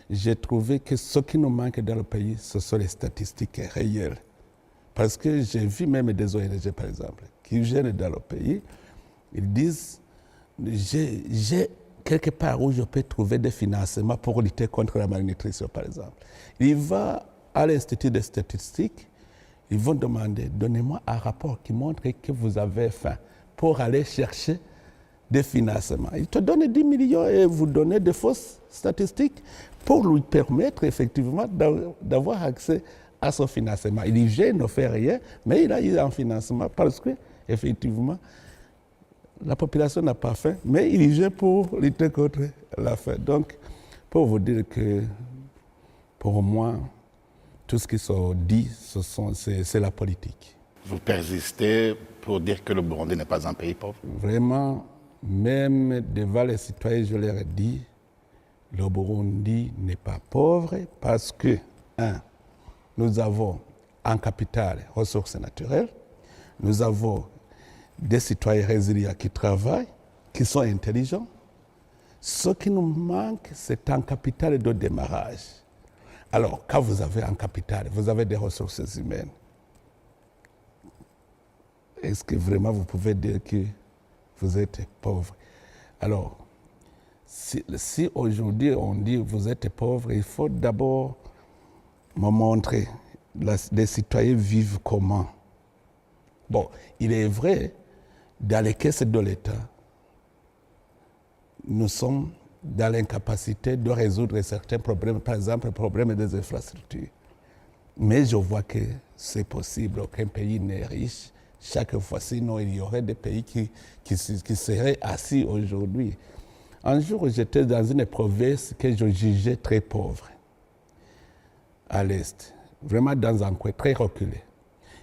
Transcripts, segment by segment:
j'ai trouvé que ce qui nous manque dans le pays, ce sont les statistiques réelles. Parce que j'ai vu même des ONG, par exemple, qui viennent dans le pays, ils disent, j'ai quelque part où je peux trouver des financements pour lutter contre la malnutrition, par exemple. Il va à l'Institut des statistiques, ils vont demander, donnez-moi un rapport qui montre que vous avez faim pour aller chercher des financements. Ils te donnent 10 millions et vous donnez des fausses statistiques pour lui permettre effectivement d'avoir accès à son financement. Il vient, il ne fait rien, mais il a eu un financement parce que effectivement, la population n'a pas faim, mais il vient pour lutter contre la faim. Donc, pour vous dire que, pour moi, tout ce qui sont dit, c'est la politique. Vous persistez pour dire que le Burundi n'est pas un pays pauvre? Vraiment, même devant les citoyens, je leur ai dit, le Burundi n'est pas pauvre parce que, nous avons en capital ressources naturelles, nous avons des citoyens résilients qui travaillent, qui sont intelligents. Ce qui nous manque, c'est un capital de démarrage. Alors, quand vous avez un capital, vous avez des ressources humaines, est-ce que vraiment vous pouvez dire que vous êtes pauvre? Alors, si aujourd'hui on dit que vous êtes pauvre, il faut d'abord me montrer les citoyens vivent comment. Bon, il est vrai, dans les caisses de l'État, nous sommes dans l'incapacité de résoudre certains problèmes, par exemple le problème des infrastructures. Mais je vois que c'est possible, aucun pays n'est riche. Chaque fois, sinon il y aurait des pays qui seraient assis aujourd'hui. Un jour, j'étais dans une province que je jugeais très pauvre, à l'Est, vraiment dans un coin très reculé.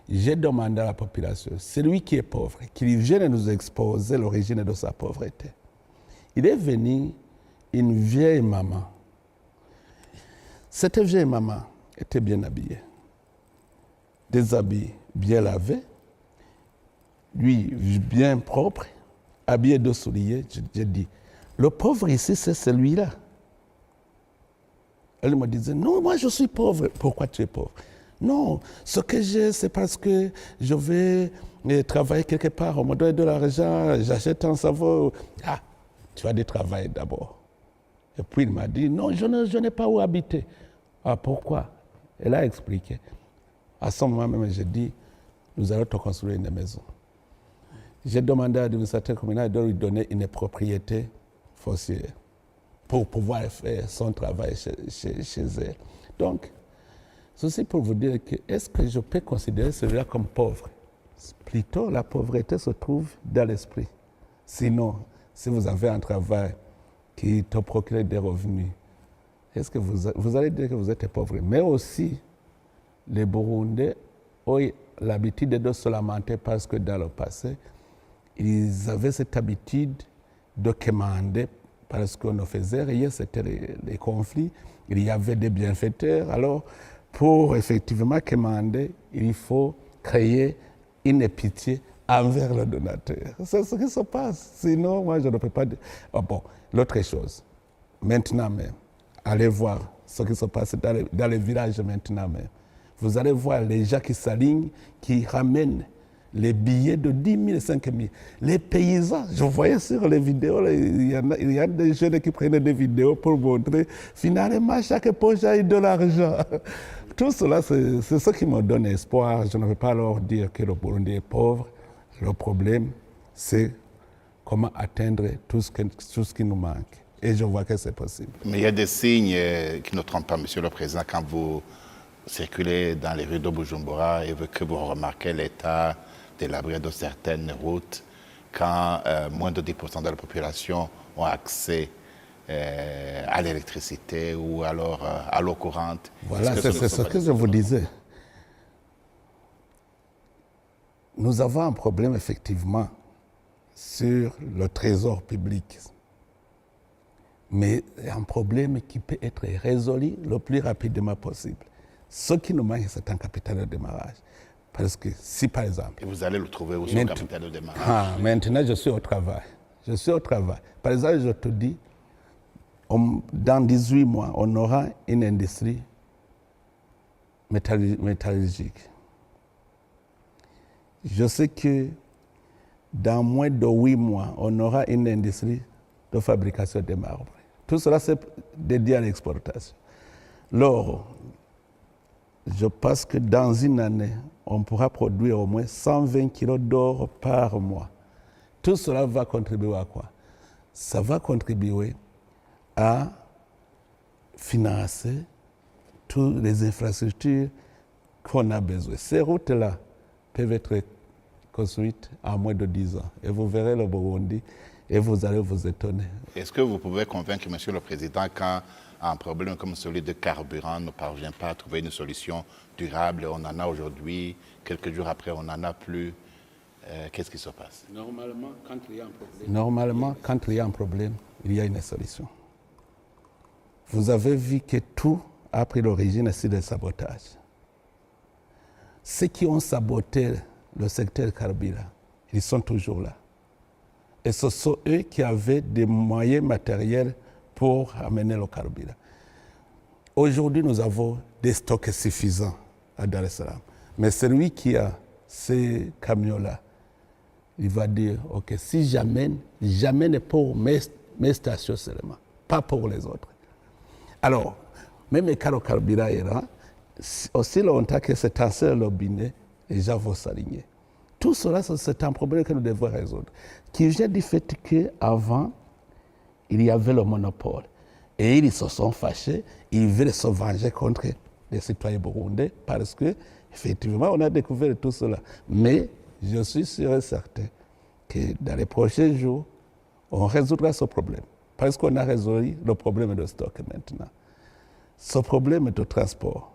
J'ai demandé à la population, celui qui est pauvre, qu'il vienne nous exposer l'origine de sa pauvreté. Il est venu une vieille maman. Cette vieille maman était bien habillée, des habits bien lavés, lui bien propre, habillé de souliers. J'ai dit, le pauvre ici, c'est celui-là. Elle me disait, non, moi je suis pauvre. Pourquoi tu es pauvre? Non, ce que j'ai, c'est parce que je vais travailler quelque part, on me donne de l'argent, j'achète un savon. Ah, tu as du travail d'abord. Et puis il m'a dit, non, je n'ai pas où habiter. Ah, pourquoi? Elle a expliqué. À ce moment même, j'ai dit, nous allons te construire une maison. J'ai demandé à l'administrateur communal de lui donner une propriété foncière pour pouvoir faire son travail chez elle. Donc, ceci pour vous dire que est-ce que je peux considérer celui-là comme pauvre? Plutôt, la pauvreté se trouve dans l'esprit. Sinon, si vous avez un travail qui te procure des revenus, est-ce que vous allez dire que vous êtes pauvre? Mais aussi, les Burundais ont l'habitude de se lamenter parce que dans le passé, ils avaient cette habitude de commander parce qu'on ne faisait rien, c'était les conflits. Il y avait des bienfaiteurs. Alors, pour effectivement commander, il faut créer une pitié envers le donateur. C'est ce qui se passe. Sinon, moi, je ne peux pas dire. Oh, bon, l'autre chose, maintenant même, allez voir ce qui se passe dans les villages maintenant même. Vous allez voir les gens qui s'alignent, qui ramènent les billets de 10 000, 5 000. Les paysans, je voyais sur les vidéos, il y a des jeunes qui prennent des vidéos pour montrer, finalement, chaque poche a eu de l'argent. Tout cela, c'est ce qui me donne espoir. Je ne veux pas leur dire que le Burundi est pauvre. Le problème, c'est comment atteindre tout ce qui nous manque. Et je vois que c'est possible. Mais il y a des signes qui ne trompent pas, Monsieur le Président, quand vous circulez dans les rues de Bujumbura et que vous remarquez l'état délabré de certaines routes, quand moins de 10% de la population ont accès à l'électricité ou alors à l'eau courante. Voilà, c'est ce que je vous disais. Nous avons un problème effectivement sur le trésor public. Mais un problème qui peut être résolu le plus rapidement possible. Ce qui nous manque, c'est un capital de démarrage. Parce que si, par exemple... Et vous allez le trouver aussi au capital de démarrage. Maintenant, je suis au travail. Je suis au travail. Par exemple, je te dis, dans 18 mois, on aura une industrie métallurgique. Je sais que dans moins de 8 mois, on aura une industrie de fabrication de marbre. Tout cela, c'est dédié à l'exportation. L'or, je pense que dans une année, on pourra produire au moins 120 kg d'or par mois. Tout cela va contribuer à quoi? Ça va contribuer à financer toutes les infrastructures qu'on a besoin. Ces routes-là peuvent être construites en moins de 10 ans. Et vous verrez le Burundi et vous allez vous étonner. Est-ce que vous pouvez convaincre, Monsieur le Président, quand un problème comme celui de carburant ne parvient pas à trouver une solution durable, on en a aujourd'hui, quelques jours après, on n'en a plus, qu'est-ce qui se passe? Normalement, quand il y a un problème, il y a une solution. Vous avez vu que tout a pris l'origine ici des sabotages. Ceux qui ont saboté le secteur carburant, ils sont toujours là. Et ce sont eux qui avaient des moyens matériels pour amener le carburant. Aujourd'hui, nous avons des stocks suffisants à Dar es Salaam. Mais celui qui a ces camions-là, il va dire, OK, si j'amène pour mes stations seulement, pas pour les autres. Alors, même quand le carburant est là, aussi longtemps que c'est un seul robinet, les gens vont s'aligner. Tout cela, c'est un problème que nous devons résoudre, qui vient du fait qu'avant, il y avait le monopole. Et ils se sont fâchés, ils veulent se venger contre les citoyens burundais parce que, effectivement, on a découvert tout cela. Mais je suis sûr et certain que dans les prochains jours, on résoudra ce problème. Parce qu'on a résolu le problème de stock maintenant. Ce problème de transport,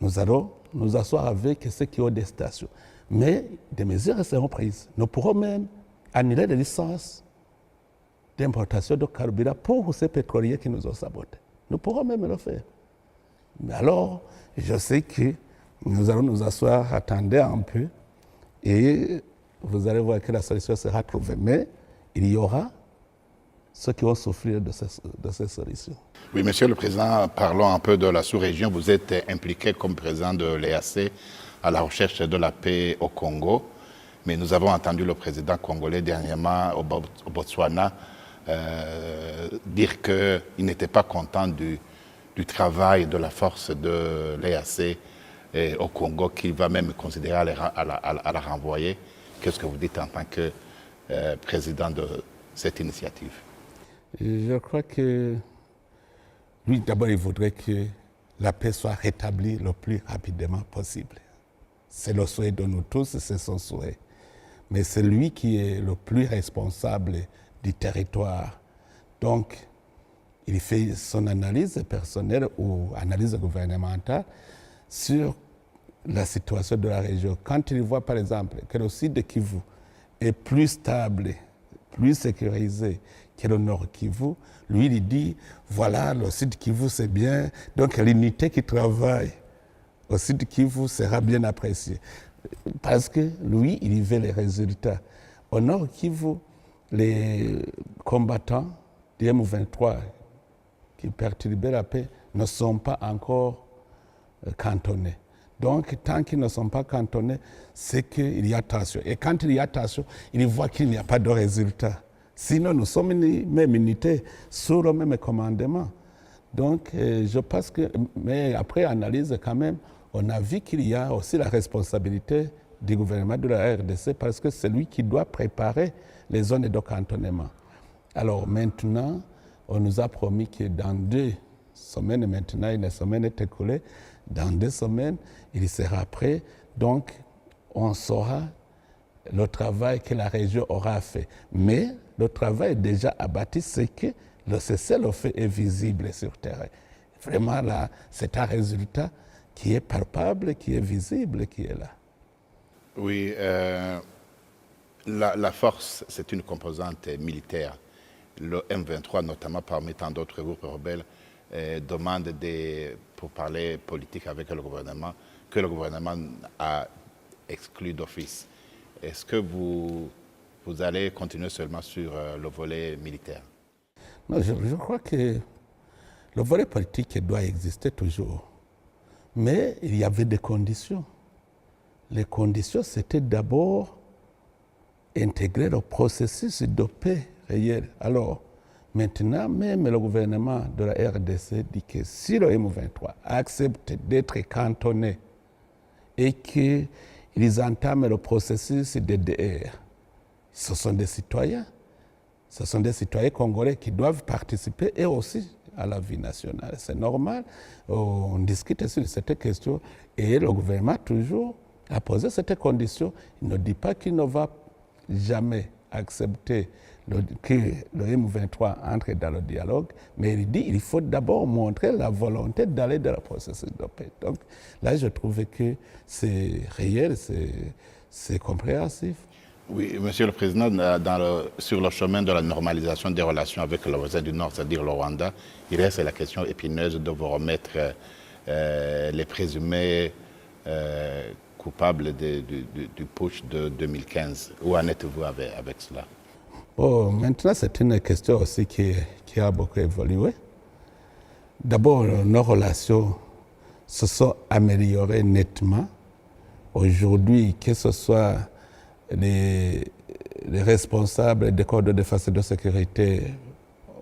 nous allons nous asseoir avec ceux qui ont des stations. Mais des mesures seront prises. Nous pourrons même annuler les licences d'importation de carburant pour ces pétroliers qui nous ont sabotés. Nous pourrons même le faire. Mais alors, je sais que nous allons nous asseoir, attendre un peu, et vous allez voir que la solution sera trouvée. Mais il y aura ceux qui vont souffrir de ces solutions. Oui, Monsieur le Président, parlons un peu de la sous-région. Vous êtes impliqué comme président de l'EAC à la recherche de la paix au Congo. Mais nous avons entendu le président congolais dernièrement au Botswana dire qu'il n'était pas content du travail de la force de l'EAC au Congo, qu'il va même considérer à la renvoyer. Qu'est-ce que vous dites en tant que président de cette initiative? Je crois que lui, d'abord, il voudrait que la paix soit rétablie le plus rapidement possible. C'est le souhait de nous tous, c'est son souhait. Mais c'est lui qui est le plus responsable du territoire. Donc, il fait son analyse personnelle ou analyse gouvernementale sur la situation de la région. Quand il voit, par exemple, que le sud de Kivu est plus stable, plus sécurisé que le nord Kivu, lui, il dit, voilà, le sud Kivu, c'est bien. Donc, l'unité qui travaille au sud Kivu sera bien appréciée. Parce que lui, il y veut les résultats. Au nord Kivu, les combattants du M23 qui perturbaient la paix ne sont pas encore cantonnés. Donc, tant qu'ils ne sont pas cantonnés, c'est qu'il y a tension. Et quand il y a tension, il voit qu'il n'y a pas de résultat. Sinon, nous sommes une même unité, sous le même commandement. Donc, je pense que, mais après analyse quand même, on a vu qu'il y a aussi la responsabilité du gouvernement de la RDC parce que c'est lui qui doit préparer les zones de cantonnement. Alors maintenant, on nous a promis que dans 2 semaines, maintenant une semaine est écoulée, dans 2 semaines, il sera prêt. Donc, on saura le travail que la région aura fait. Mais le travail est déjà abattu, c'est que le cessez-le-feu est visible sur terrain. Vraiment, là, c'est un résultat qui est palpable, qui est visible, qui est là. Oui, la force, c'est une composante militaire. Le M23, notamment parmi tant d'autres groupes rebelles, demande pour parler politique avec le gouvernement, que le gouvernement a exclu d'office. Est-ce que vous allez continuer seulement sur le volet militaire? Non, je crois que Le volet politique doit exister toujours. Mais il y avait des conditions. Les conditions, c'était d'abord intégrer le processus de paix réel. Alors, maintenant, même le gouvernement de la RDC dit que si le M23 accepte d'être cantonné et qu'ils entament le processus de DR, ce sont des citoyens. Ce sont des citoyens congolais qui doivent participer eux aussi à la vie nationale. C'est normal. On discute sur cette question et le gouvernement toujours a posé cette condition. Il ne dit pas qu'il ne va jamais accepter que le M23 entre dans le dialogue, mais il dit qu'il faut d'abord montrer la volonté d'aller dans le processus de paix. Donc là, je trouvais que c'est réel, c'est compréhensif. Oui, Monsieur le Président, sur le chemin de la normalisation des relations avec le voisin du Nord, c'est-à-dire le Rwanda, il reste la question épineuse de vous remettre les présumés coupables du putsch de 2015. Où en êtes-vous avec cela? Oh, maintenant, c'est une question aussi qui a beaucoup évolué. D'abord, nos relations se sont améliorées nettement. Aujourd'hui, que ce soit les responsables des corps de défense et de sécurité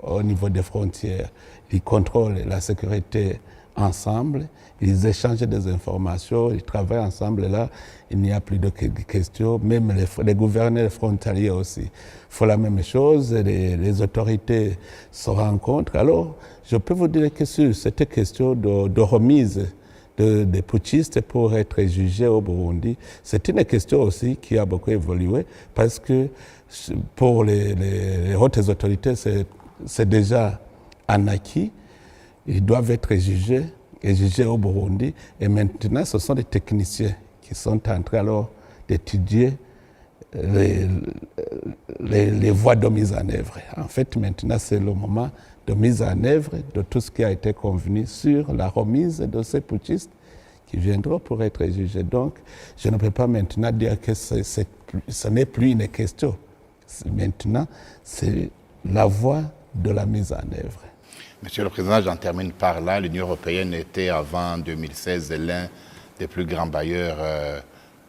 au niveau des frontières, ils contrôlent la sécurité ensemble, ils échangent des informations, ils travaillent ensemble. Là, il n'y a plus de questions. Même les gouverneurs frontaliers aussi font la même chose. Les autorités se rencontrent. Alors, je peux vous dire que sur cette question de remise des putschistes pour être jugés au Burundi, c'est une question aussi qui a beaucoup évolué parce que pour les hautes autorités, c'est déjà un acquis. Ils doivent être jugés au Burundi. Et maintenant, ce sont des techniciens qui sont en train alors d'étudier les voies de mise en œuvre. En fait, maintenant, c'est le moment de mise en œuvre de tout ce qui a été convenu sur la remise de ces putschistes qui viendront pour être jugés. Donc, je ne peux pas maintenant dire que ce n'est plus une question. Maintenant, c'est la voie de la mise en œuvre. Monsieur le Président, j'en termine par là. L'Union européenne était avant 2016 l'un des plus grands bailleurs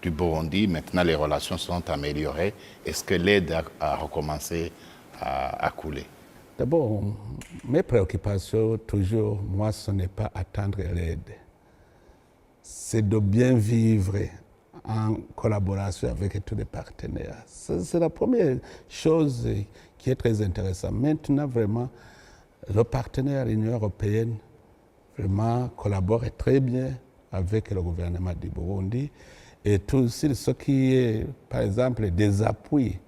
du Burundi. Maintenant, les relations sont améliorées. Est-ce que l'aide a recommencé à couler? D'abord, mes préoccupations, toujours, moi, ce n'est pas attendre l'aide. C'est de bien vivre en collaboration avec tous les partenaires. C'est la première chose qui est très intéressante. Maintenant, vraiment, le partenaire, l'Union européenne, vraiment collabore très bien avec le gouvernement du Burundi. Et tout ce qui est, par exemple, des appuis,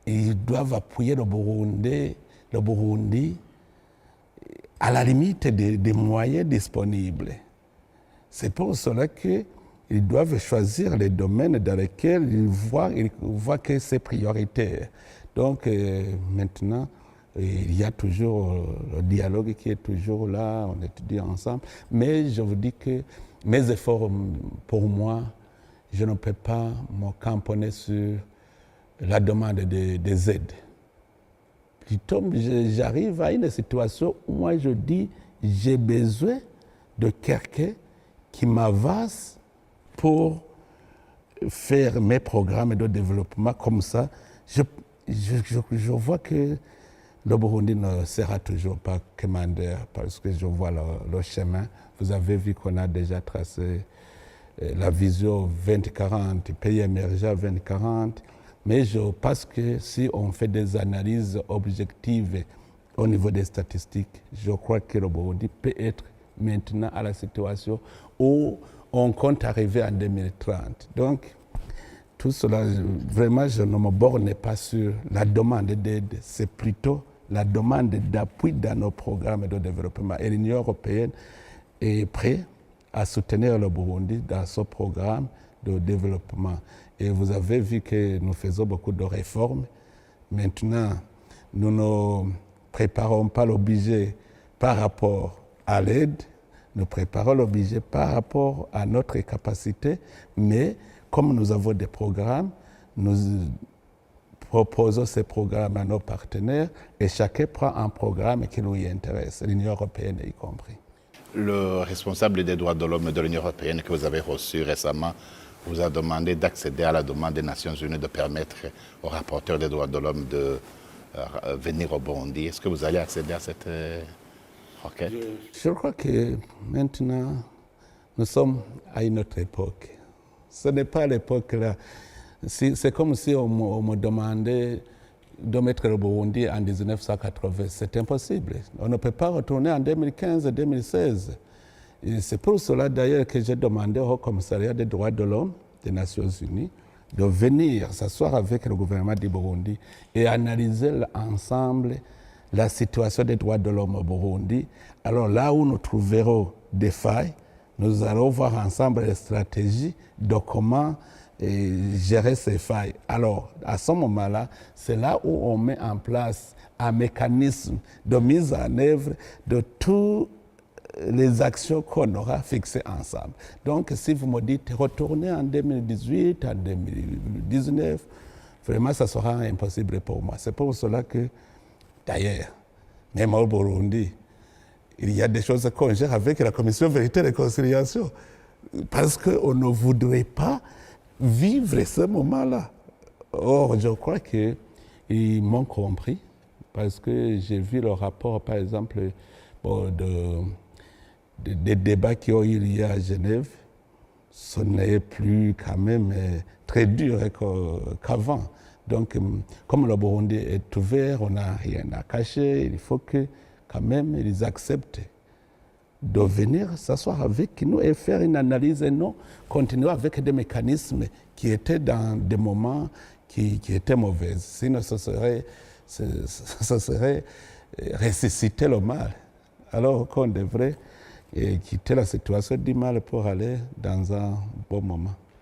ils doivent appuyer le Burundi à la limite des moyens disponibles. C'est pour cela qu'ils doivent choisir les domaines dans lesquels ils voient que c'est prioritaire. Donc maintenant, il y a toujours le dialogue qui est toujours là, on étudie ensemble. Mais je vous dis que mes efforts, pour moi, je ne peux pas me camponner sur la demande des aides. Plutôt, j'arrive à une situation où moi je dis, j'ai besoin de quelqu'un qui m'avance pour faire mes programmes de développement comme ça. Je vois que le Burundi ne sera toujours pas commandeur parce que je vois le chemin. Vous avez vu qu'on a déjà tracé la vision 2040, pays émergent 2040. Mais je pense que si on fait des analyses objectives au niveau des statistiques, je crois que le Burundi peut être maintenant à la situation où on compte arriver en 2030. Donc, tout cela, vraiment, je ne me borne pas sur la demande d'aide, c'est plutôt la demande d'appui dans nos programmes de développement. Et l'Union européenne est prête à soutenir le Burundi dans ce programme de développement. Et vous avez vu que nous faisons beaucoup de réformes. Maintenant, nous ne préparons pas le budget par rapport à l'aide, nous préparons le budget par rapport à notre capacité, mais comme nous avons des programmes, nous proposons ces programmes à nos partenaires et chacun prend un programme qui nous intéresse, l'Union européenne y compris. Le responsable des droits de l'homme de l'Union européenne que vous avez reçu récemment vous a demandé d'accéder à la demande des Nations Unies de permettre aux rapporteurs des droits de l'homme de venir au Burundi. Est-ce que vous allez accéder à cette requête? Je crois que maintenant, nous sommes à une autre époque. Ce n'est pas l'époque là. C'est comme si on me demandait de mettre le Burundi en 1980. C'est impossible. On ne peut pas retourner en 2015-2016. C'est pour cela d'ailleurs que j'ai demandé au commissariat des droits de l'homme des Nations Unies de venir s'asseoir avec le gouvernement du Burundi et analyser ensemble la situation des droits de l'homme au Burundi. Alors là où nous trouverons des failles, nous allons voir ensemble les stratégies de comment gérer ces failles. Alors, à ce moment-là, c'est là où on met en place un mécanisme de mise en œuvre de toutes les actions qu'on aura fixées ensemble. Donc, si vous me dites retourner en 2018, en 2019, vraiment, ça sera impossible pour moi. C'est pour cela que, d'ailleurs, même au Burundi, il y a des choses qu'on gère avec la Commission Vérité et Réconciliation. Parce qu'on ne voudrait pas vivre ce moment-là. Or, je crois qu'ils m'ont compris, parce que j'ai vu le rapport, par exemple, des débats qui ont eu lieu à Genève. Ce n'est plus quand même très dur qu'avant. Donc, comme le Burundi est ouvert, on n'a rien à cacher, il faut que quand même ils acceptent de venir s'asseoir avec nous et faire une analyse et non continuer avec des mécanismes qui étaient dans des moments qui étaient mauvais. Sinon, ce serait ressusciter le mal. Alors qu'on devrait quitter la situation du mal pour aller dans un bon moment.